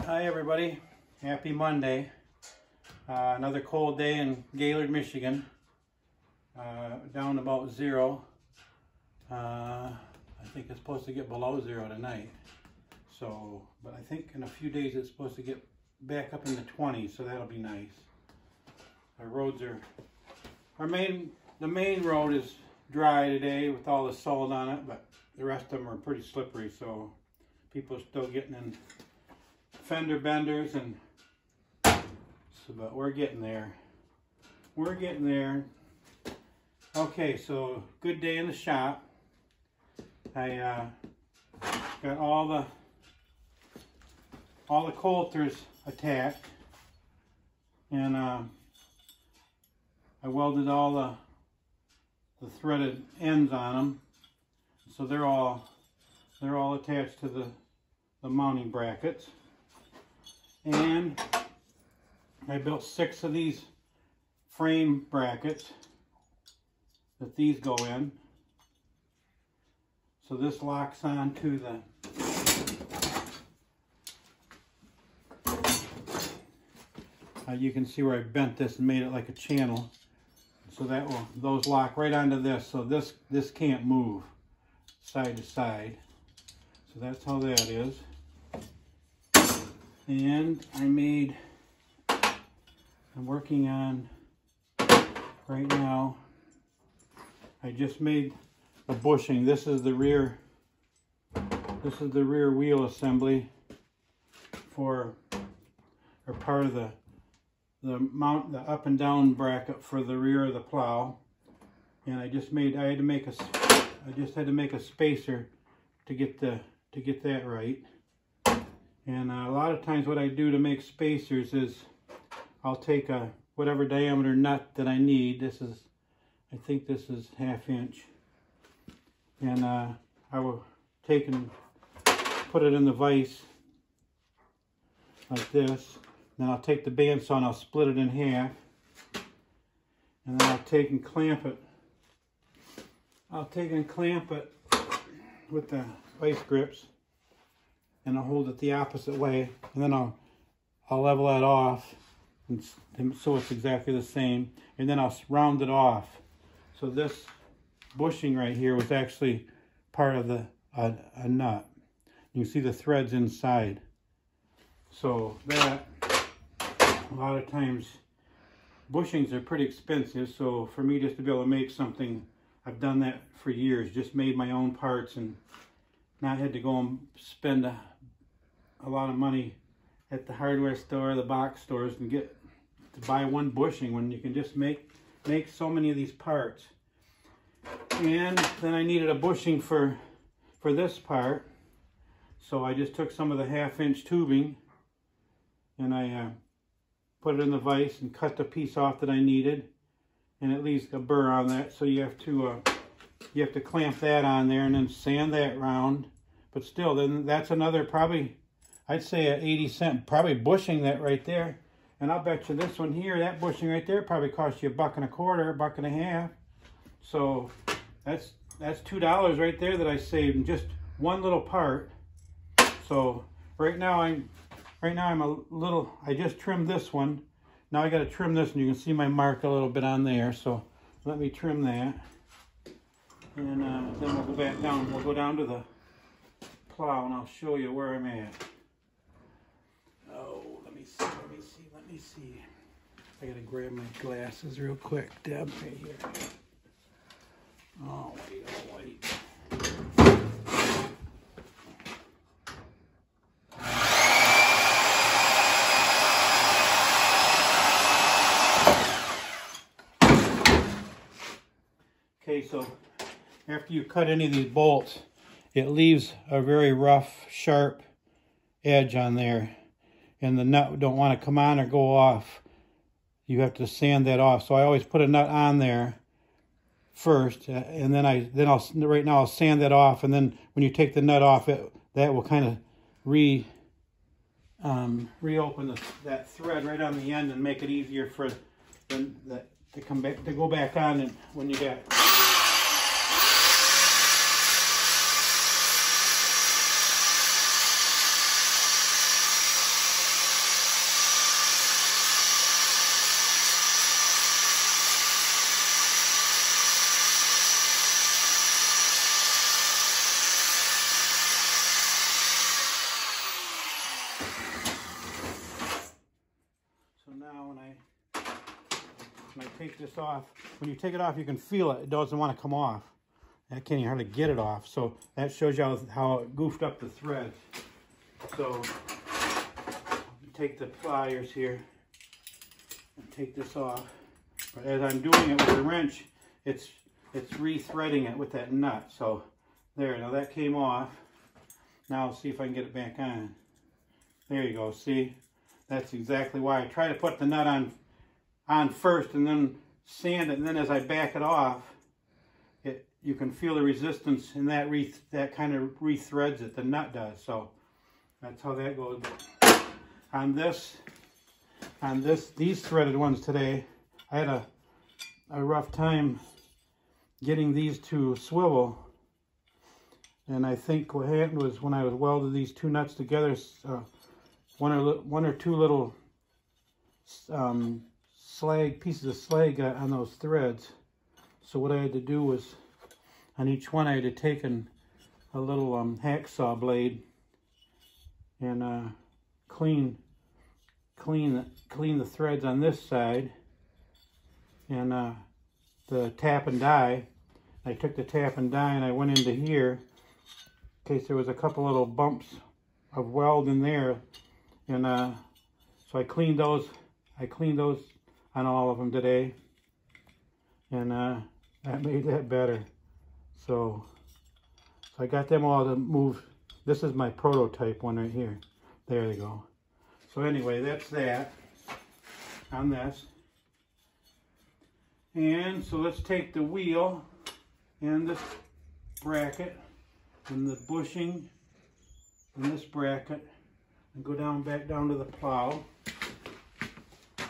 Hi everybody, happy Monday. Another cold day in Gaylord, Michigan. Down about 0. I think it's supposed to get below 0 tonight. So, but I think in a few days it's supposed to get back up in the 20s, so that'll be nice. Our roads are, the main road is dry today with all the salt on it, but the rest of them are pretty slippery, so people are still getting in fender benders, and so, but we're getting there. We're getting there. Okay, so good day in the shop. I got all the Coulters attached, and I welded all the threaded ends on them, so they're all attached to the mounting brackets. And I built 6 of these frame brackets that these go in. So this locks on to you can see where I bent this and made it like a channel. So that will, those lock right onto this. So this can't move side to side. So that's how that is. And I'm working on, right now, I just made a bushing. This is the rear wheel assembly for, or part of the up and down bracket for the rear of the plow. And I just had to make a spacer to get that right. And a lot of times what I do to make spacers is I'll take a whatever diameter nut that I need. I think this is 1/2 inch. And I will take and put it in the vise like this. Then I'll take the bandsaw and I'll split it in half. And then I'll take and clamp it. With the vice grips. And I'll hold it the opposite way, and then I'll level that off, and so it's exactly the same, and then I'll round it off. So this bushing right here was actually part of a nut. You can see the threads inside. So that, a lot of times, bushings are pretty expensive, so for me just to be able to make something, I've done that for years, just made my own parts and not had to go and spend a lot of money at the hardware store, the box stores, and to buy one bushing when you can just make so many of these parts. And then I needed a bushing for this part, so I just took some of the 1/2 inch tubing and I put it in the vise and cut the piece off that I needed, and it leaves a burr on that, so you have to clamp that on there and then sand that round. But still, then that's another probably, I'd say an 80-cent probably bushing that right there. And I'll bet you this one here, that bushing right there probably cost you $1.25, $1.50. So that's $2 right there that I saved in just one little part. So right now I'm a little, I just trimmed this one. Now I got to trim this, and you can see my mark a little bit on there. So let me trim that. And then we'll go back down. We'll go down to the plow and I'll show you where I'm at. Oh, let me see. I gotta grab my glasses real quick, Deb, right here. Oh, wait. Okay, so after you cut any of these bolts, it leaves a very rough, sharp edge on there, and the nut don't want to come on or go off. You have to sand that off. So I always put a nut on there first, and then I'll sand that off, and then when you take the nut off, that will kind of reopen that thread right on the end and make it easier for that to go back on, and when you got. when I take this off, when you take it off, you can feel it. It doesn't want to come off. I can't even hardly get it off. So that shows you how it goofed up the threads. So take the pliers here and take this off. But as I'm doing it with the wrench, it's re-threading it with that nut. So there, now that came off. Now I'll see if I can get it back on. There you go, see? That's exactly why. I try to put the nut on first and then sand it, and then as I back it off, you can feel the resistance, and that kind of re-threads it, the nut does. So that's how that goes. But on these threaded ones today, I had a rough time getting these to swivel. And I think what happened was when I was welded these two nuts together, one or two little pieces of slag got on those threads. So what I had to do was, on each one I had to take a little hacksaw blade and clean the threads on this side, and the tap and die. I took the tap and die and I went into here in case there was a couple little bumps of weld in there, and so I cleaned those on all of them today, and that made that better. So I got them all to move. This is my prototype one right here. There they go. So anyway, that's that on this. And so let's take the wheel and this bracket and the bushing in this bracket and go back down to the plow.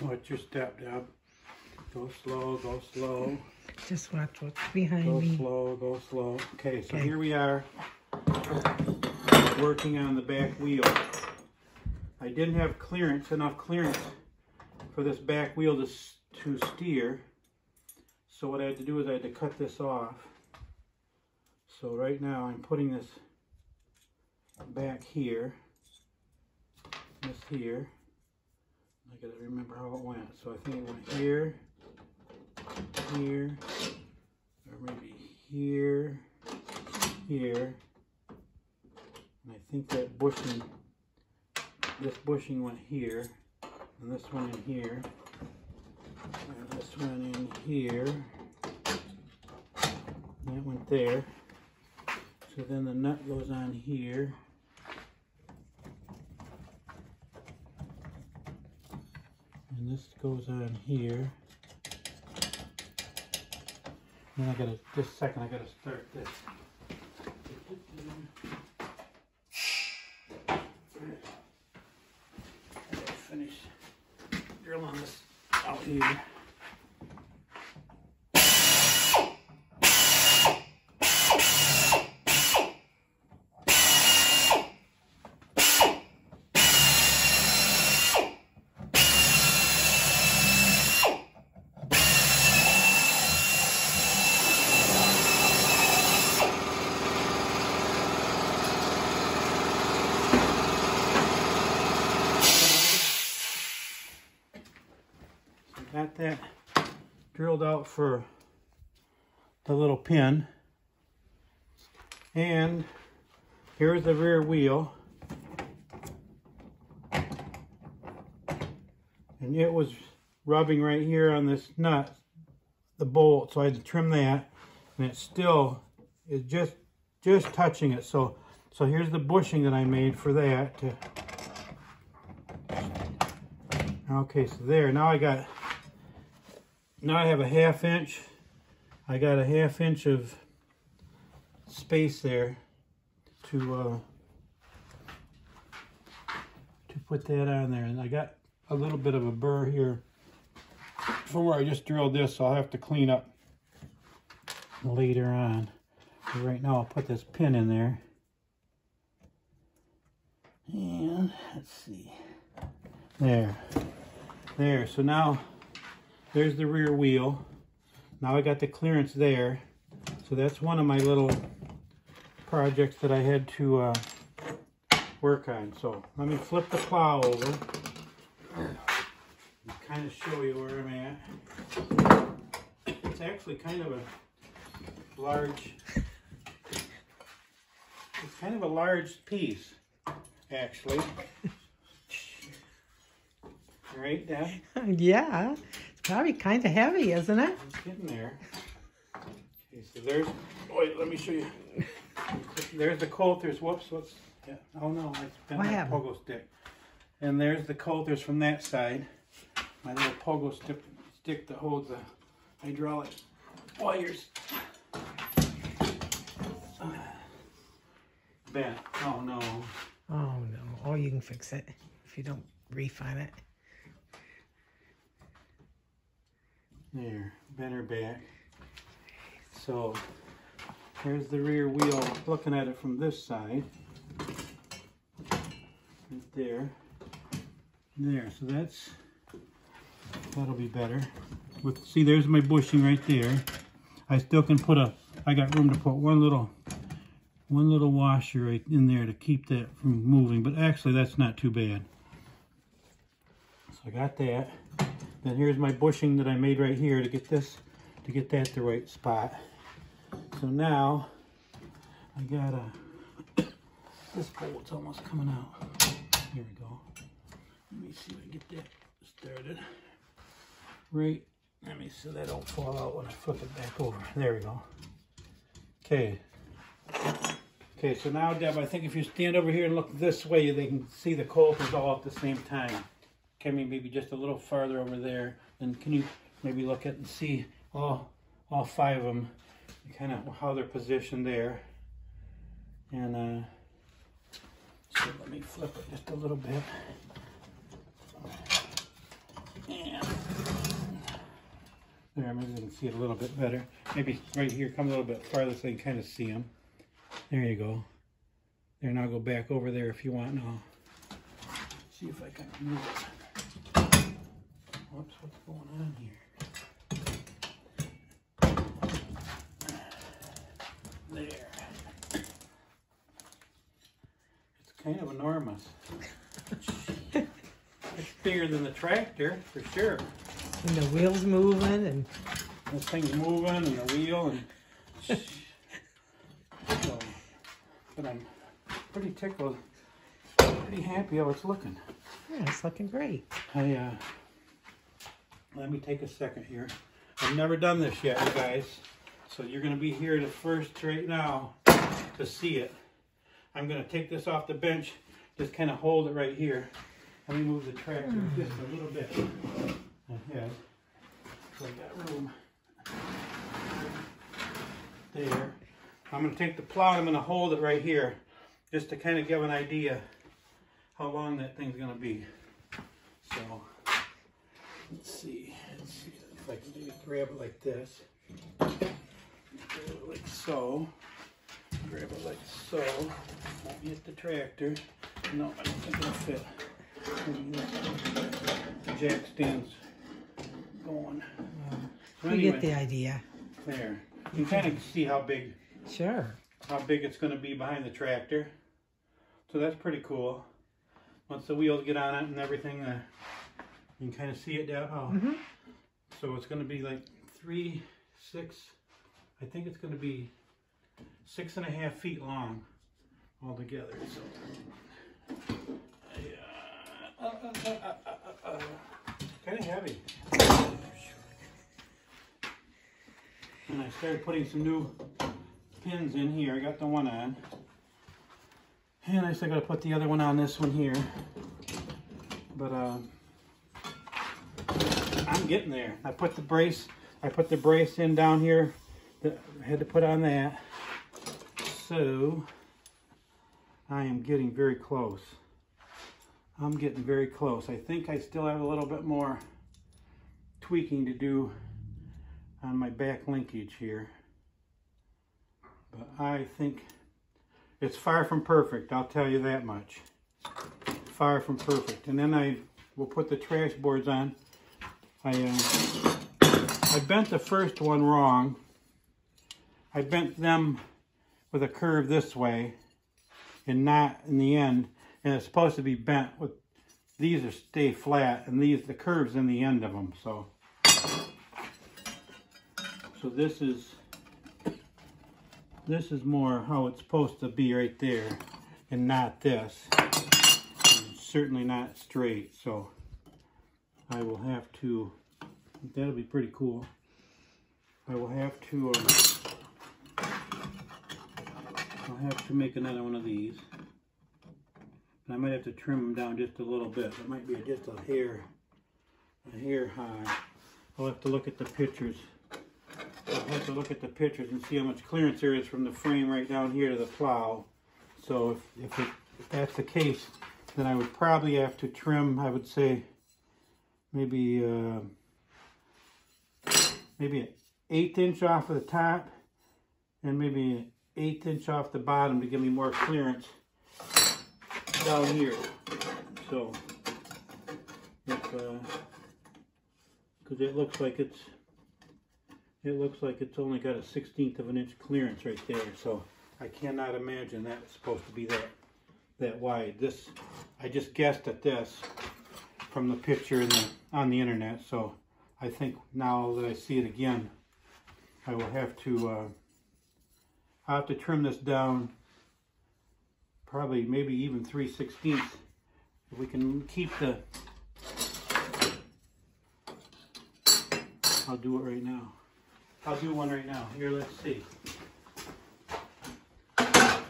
Watch your step, Deb. Go slow, go slow. Just watch what's behind me. Go slow, go slow. Okay, so here we are working on the back wheel. I didn't have enough clearance for this back wheel to steer. So what I had to do is I had to cut this off. So right now I'm putting this back here, this here. I gotta remember how it went. So I think it went here, here, or maybe here, here. And I think that bushing, this bushing went here, and this one in here, and this one in here. That went there. So then the nut goes on here. And this goes on here. And I gotta, just a second, I gotta start this. I gotta finish drilling this out here. Got that drilled out for the little pin, and here's the rear wheel, and it was rubbing right here on this nut, the bolt, so I had to trim that, and it still is just touching it. So here's the bushing that I made for that. Okay, so there, now I have a 1/2 inch. I got a 1/2 inch of space there to put that on there. And I got a little bit of a burr here from where I just drilled this, so I'll have to clean up later on. But right now I'll put this pin in there. And let's see. There. So now there's the rear wheel. Now I got the clearance there. So that's one of my little projects that I had to work on. So let me flip the plow over and kind of show you where I'm at. actually kind of a large, it's kind of a large piece, actually. Right, Dad? Yeah, it's probably kind of heavy, isn't it? It's getting there. Okay, so there's, wait, let me show you. There's the Coulters. Whoops, what's, yeah. Oh no, I spent my pogo stick. And there's the Coulters from that side. My little pogo stick that holds the hydraulic wires. Bent. Oh no. Oh no. Oh, you can fix it if you don't refine it. There, bent her back. So here's the rear wheel, looking at it from this side. Right there. There, so that'll be better. See, there's my bushing right there. I still can put I got room to put one little washer right in there to keep that from moving, but actually that's not too bad. So I got that. Then here's my bushing that I made right here to get that the right spot. So now I got this bolt's almost coming out. Here we go. Let me see if I can get that started. Right. Let me see so that don't fall out when I flip it back over. There we go. Okay. Okay, so now, Deb, I think if you stand over here and look this way, they can see the Coulters all at the same time. Can we maybe just a little farther over there? And can you maybe look at and see all 5 of them, kind of how they're positioned there? And so let me flip it just a little bit. And there, maybe you can see it a little bit better. Maybe right here, come a little bit farther so you can kind of see them. There you go. There, now go back over there if you want. Now, see if I can move it. Whoops, what's going on here? There. It's kind of enormous. It's bigger than the tractor, for sure. And the wheel's moving, and this thing's moving, and the wheel, and so, but I'm pretty tickled, pretty happy how it's looking. Yeah, it's looking great. Let me take a second here. I've never done this yet, you guys, so you're going to be here the first right now to see it. I'm going to take this off the bench, just kind of hold it right here. Let me move the tractor just a little bit ahead, so I got room there. I'm going to take the plow and I'm going to hold it right here, just to kind of give an idea how long that thing's going to be. So, let's see if I can maybe grab it like this. Grab it like so. Grab it like so. Won't hit the tractor. No, I don't think it'll fit. The jack stands going. So you get the idea. There. You can kind of see how big. Sure. How big it's going to be behind the tractor. So that's pretty cool. Once the wheels get on it and everything, you can kind of see it down. Oh. So it's going to be like 3, 6, I think it's going to be 6.5 feet long altogether. So, kind of heavy. And I started putting some new pins in here. I got the one on. And I still got to put the other one on this one here. But I'm getting there. I put the brace in down here. I had to put on that. So I am getting very close. I'm getting very close. I think I still have a little bit more tweaking to do on my back linkage here. But I think it's far from perfect, I'll tell you that much. Far from perfect. And then I will put the trash boards on. I bent the first one wrong. I bent them with a curve this way and not in the end. And it's supposed to be bent with, these are stay flat and the curve's in the end of them. So So this is more how it's supposed to be right there, and not this. And certainly not straight. So I will have to. That'll be pretty cool. I will have to. I'll have to make another one of these. And I might have to trim them down just a little bit. It might be just a hair high. I'll have to look at the pictures. I'll have to look at the pictures and see how much clearance there is from the frame right down here to the plow. So if that's the case, then I would probably have to trim, I would say, maybe an 1/8 inch off of the top and maybe an 1/8 inch off the bottom to give me more clearance down here. So, because it looks like it's only got a 1/16 of an inch clearance right there. So I cannot imagine that's supposed to be that wide. This, I just guessed at this from the picture on the internet. So I think now that I see it again, I will have to I'll have to trim this down, probably maybe even 3/16. If we can keep the, I'll do it right now. I'll do one right now. Here, let's see. Let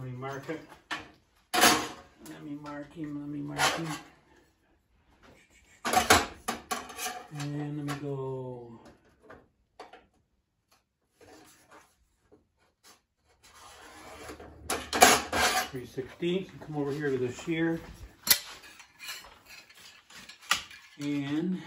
me mark it. Let me mark him. And let me go. 3/16. Come over here to the shear. And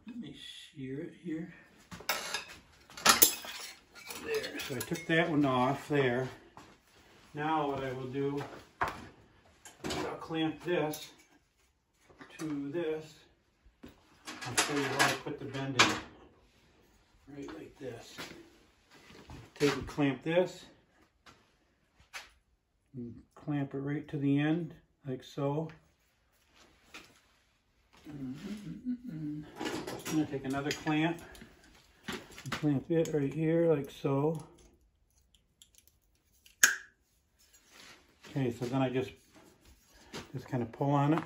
let me shear it here. There. So I took that one off there. Now what I will do is I'll clamp this to this. I'll show you how I put the bend in. Right like this. Take and clamp this. And clamp it right to the end, like so. I'm going to take another clamp and clamp it right here, like so. Okay, so then I just kind of pull on it,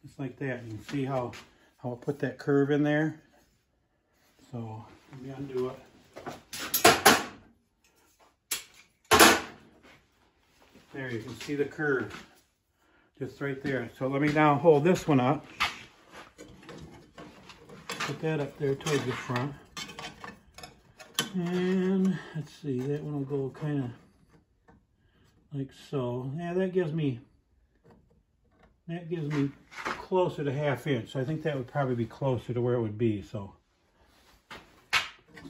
just like that. You can see how I put that curve in there. So let me undo it. There, you can see the curve. Just right there. So let me now hold this one up. Put that up there towards the front. And let's see, that one will go kind of like so. Yeah, that gives me closer to 1/2 inch. So I think that would probably be closer to where it would be. So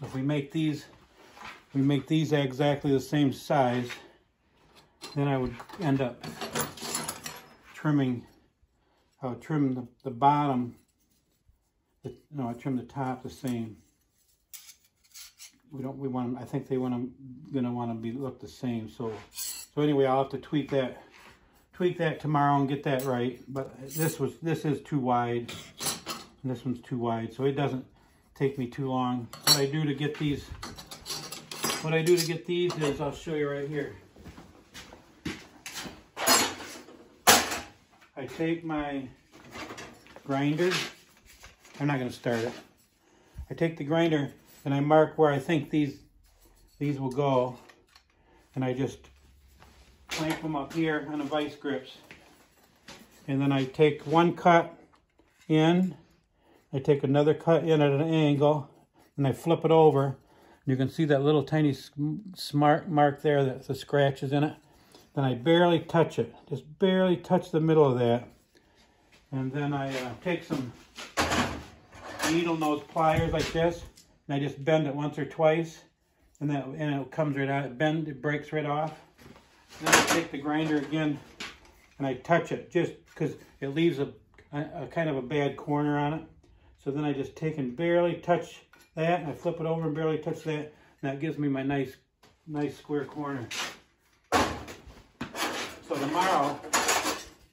if we make these exactly the same size, then I would end up trimming. I would trim the bottom. No, I trim the top the same. I think they gonna want to look the same. So anyway, I'll have to tweak that tomorrow and get that right. But this is too wide, and this one's too wide, so it doesn't take me too long. What I do to get these is, I'll show you right here. I take my grinder. I'm not going to start it. I take the grinder and I mark where I think these will go, and I just clamp them up here on the vice grips. And then I take one cut in, I take another cut in at an angle, and I flip it over. You can see that little tiny smart mark there, that the scratches in it. Then I barely touch it, just barely touch the middle of that. And then I take some needle nose pliers like this, and I just bend it once or twice, and it comes right out. It breaks right off. Then I take the grinder again, and I touch it just because it leaves a kind of a bad corner on it. So then I just take and barely touch that, and I flip it over and barely touch that, and that gives me my nice square corner.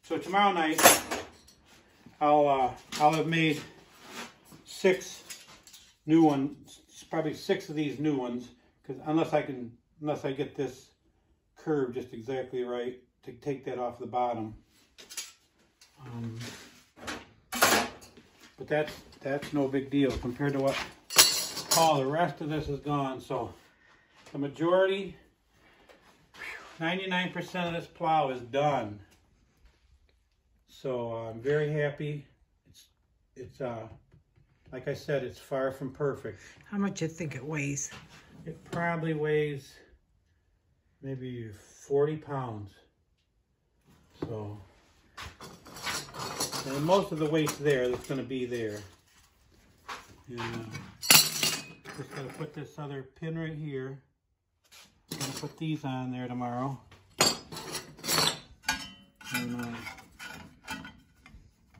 So tomorrow night, I'll have made 6 new ones, probably 6 of these new ones, because unless I get this curve just exactly right to take that off the bottom. But that's no big deal compared to what all the rest of this is gone. So the majority, 99% of this plow is done. So I'm very happy. It's like I said, it's far from perfect. How much do you think it weighs? It probably weighs maybe 40 pounds. So, and most of the weight's there. That's going to be there. And just got to put this other pin right here. I'm going to put these on there tomorrow. And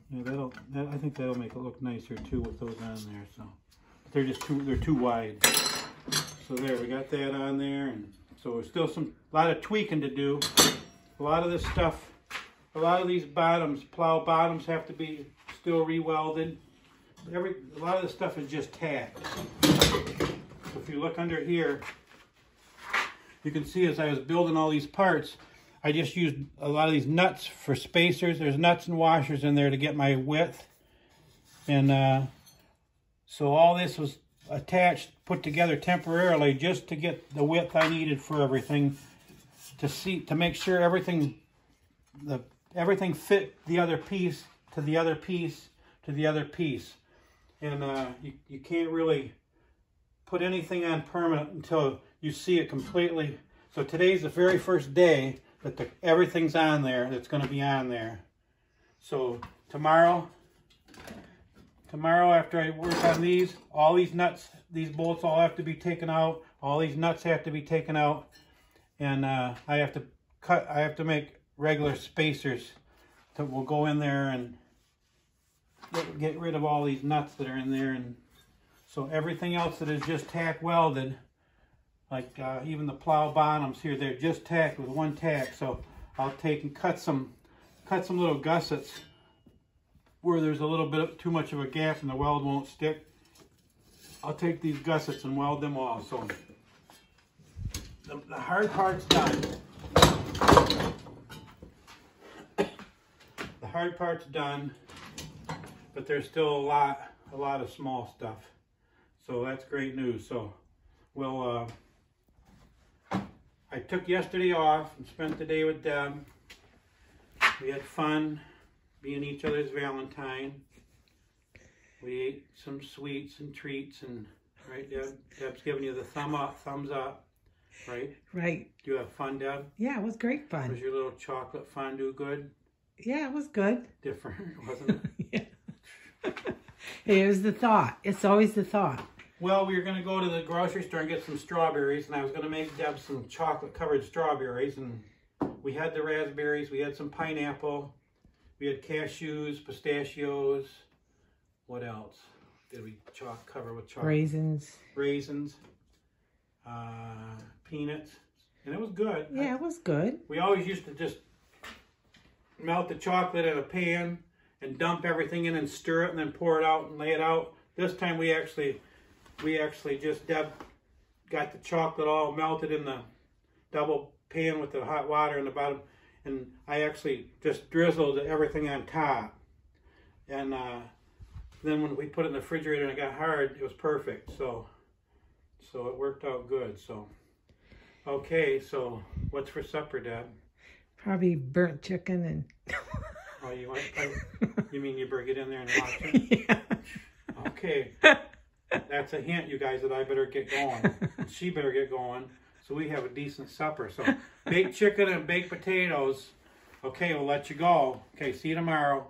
yeah, I think that'll make it look nicer too with those on there. So, but they're too wide. So there, we got that on there, and so there's still a lot of tweaking to do. A lot of this stuff, a lot of these bottoms, plow bottoms, have to be still re-welded. A lot of this stuff is just tacked. So if you look under here, you can see as I was building all these parts, I just used a lot of these nuts for spacers. There's nuts and washers in there to get my width. And so all this was attached, put together temporarily just to get the width I needed for everything, to make sure everything fit the other piece to the other piece to the other piece. And you can't really put anything on permanent until you see it completely. So today's the very first day that everything's on there that's going to be on there. So tomorrow after I work on these, all these nuts, these bolts all have to be taken out. All these nuts have to be taken out. And I have to make regular spacers that will go in there and get rid of all these nuts that are in there. And so everything else that is just tack welded, like even the plow bottoms here, they're just tacked with one tack. So I'll take and cut some little gussets where there's a little bit too much of a gap and the weld won't stick. I'll take these gussets and weld them all. So the hard part's done. The hard part's done, but there's still a lot of small stuff. So that's great news. So we'll I took yesterday off and spent the day with Deb. We had fun being each other's Valentine. We ate some sweets and treats, and right, Deb? Deb's giving you the thumbs up, right? Right. Do you have fun, Deb? Yeah, it was great fun. Was your little chocolate fondue good? Yeah, it was good. Different, wasn't it? Yeah. It was the thought. It's always the thought. Well, we were going to go to the grocery store and get some strawberries, and I was going to make Deb some chocolate-covered strawberries, and we had the raspberries, we had some pineapple, we had cashews, pistachios. What else did we cover with chocolate? Raisins. Raisins. Peanuts. And it was good. Yeah, it was good. We always used to just melt the chocolate in a pan and dump everything in and stir it and then pour it out and lay it out. This time we actually just, Deb got the chocolate all melted in the double pan with the hot water in the bottom, and I actually just drizzled everything on top. And then when we put it in the refrigerator and it got hard, it was perfect. So it worked out good. So, okay, so what's for supper, Deb? Probably burnt chicken and... Oh, you mean you bring it in there and watch it? Yeah. Okay. That's a hint, you guys, that I better get going. She better get going so we have a decent supper. So baked chicken and baked potatoes. Okay, we'll let you go. Okay, see you tomorrow.